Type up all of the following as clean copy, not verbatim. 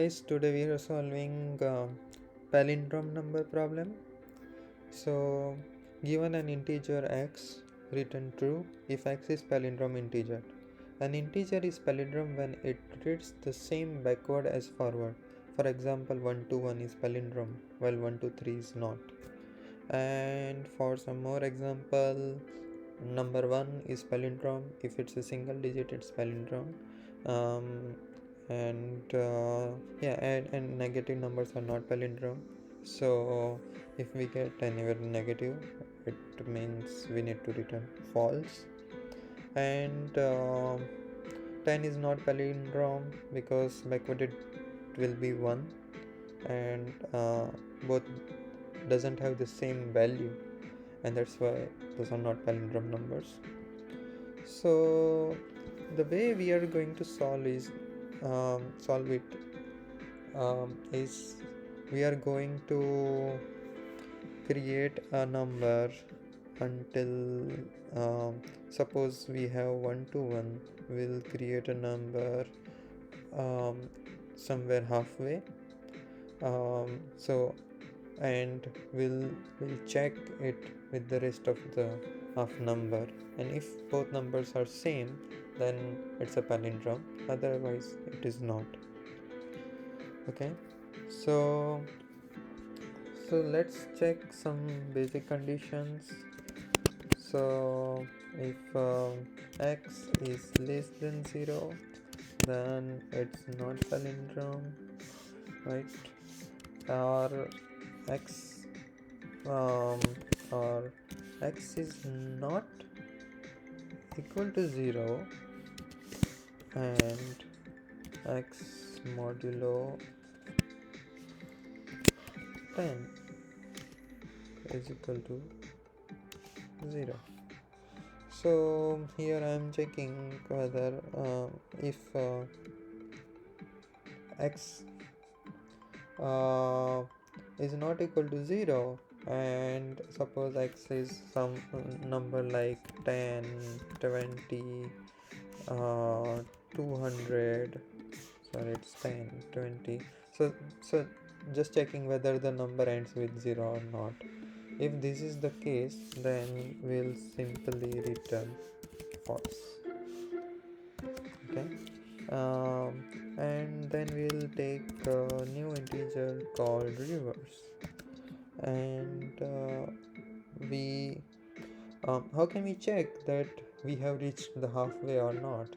Guys, today we are solving palindrome number problem. So, given an integer x, return true if x is palindrome integer. An integer is palindrome when it reads the same backward as forward. For example, 1 to 1 is palindrome while 1 to 3 is not. And for some more example, number 1 is palindrome if it's a single digit, it's palindrome. um, and negative numbers are not palindrome. So if we get anywhere negative, it means we need to return false. And 10 is not palindrome because backward it will be 1, and both doesn't have the same value, and that's why those are not palindrome numbers. So the way we are going to solve it is we are going to create a number until suppose we have 1 to 1. We'll create a number um, somewhere halfway. So and we'll check it with the rest of the half number, and if both numbers are same, then it's a palindrome, otherwise it is not. Okay, so let's check some basic conditions. So if x is less than 0, then it's not palindrome, right? Or x um, or x is not equal to 0 and x modulo 10 is equal to 0. So here I am checking whether if x is not equal to 0, and suppose x is some number like 10, 20, 200. Sorry, it's 10, 20. So just checking whether the number ends with 0 or not. If this is the case, then we'll simply return false. Okay, and then we'll take a new integer called reverse, and we how can we check that we have reached the halfway or not?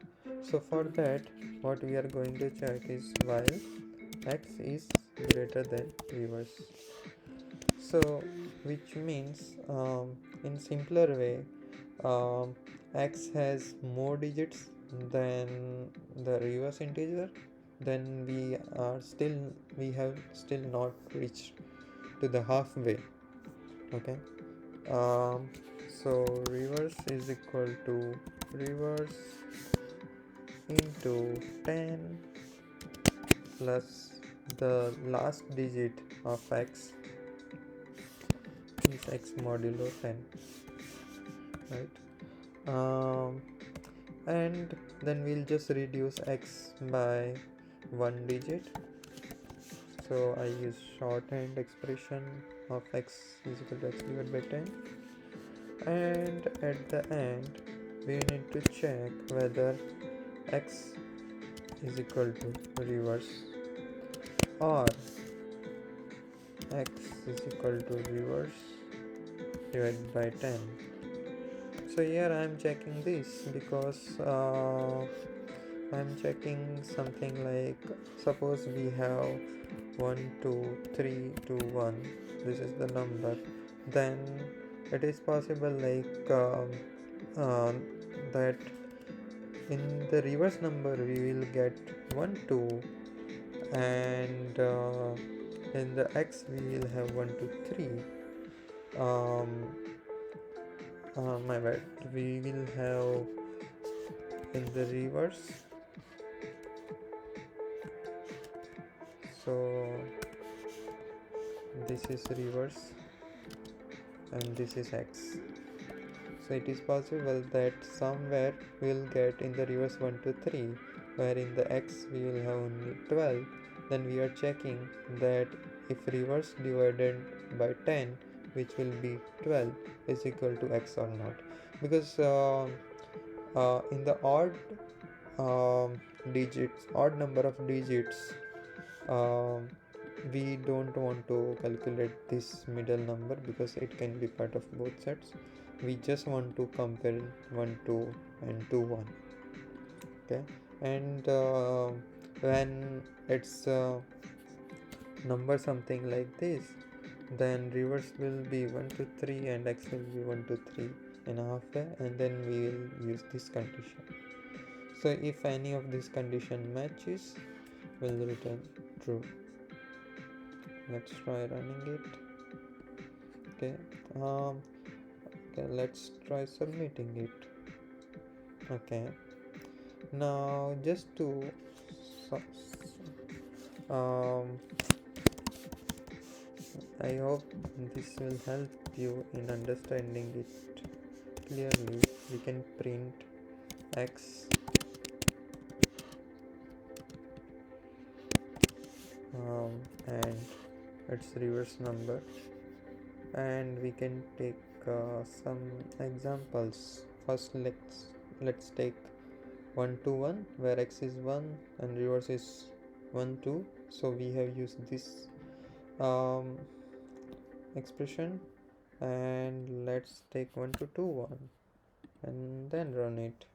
So for that, what we are going to check is while x is greater than reverse. So which means in simpler way, x has more digits than the reverse integer, then we have still not reached to the halfway. Okay, so reverse is equal to reverse into 10 plus the last digit of x is x modulo 10, right? And then we'll just reduce x by one digit. So I use shorthand expression of x is equal to x divided by 10, and at the end we need to check whether x is equal to reverse or x is equal to reverse divided by 10. So here I am checking this because I am checking something like, suppose we have 1 2 3 2 1, this is the number, then it is possible like that in the reverse number we will get 1 2, and in the x we will have 1 2 3. My bad, we will have in the reverse, so this is reverse and this is x. So it is possible that somewhere we will get in the reverse 1 2 3, where in the x we will have only 12, then we are checking that if reverse divided by 10, which will be 12, is equal to x or not, because in the odd number of digits, um, we don't want to calculate this middle number because it can be part of both sets. We just want to compare 1 2 and 2 1. Okay, and when it's number something like this, then reverse will be 1 to 3 and x will be 1 to 3 and a half way, and then we will use this condition. So if any of this condition matches, we'll return true. Let's try running it. Okay, okay, let's try submitting it. Okay, now just to um I hope this will help you in understanding it clearly. We can print x and its reverse number, and we can take some examples. First, let's take 1 to 1, where x is 1 and reverse is 1 2. So we have used this um, expression, and let's take 1 to 2 1 and then run it.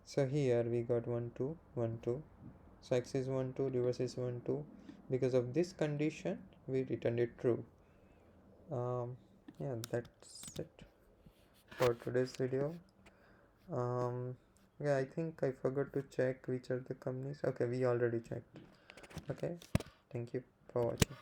So here we got 1 2 1 2. So x is 1 2, reverse is 1 2. Because of this condition, we returned it true. Yeah, that's it for today's video. Yeah, I think I forgot to check which are the companies. Okay, we already checked. Okay, thank you for watching.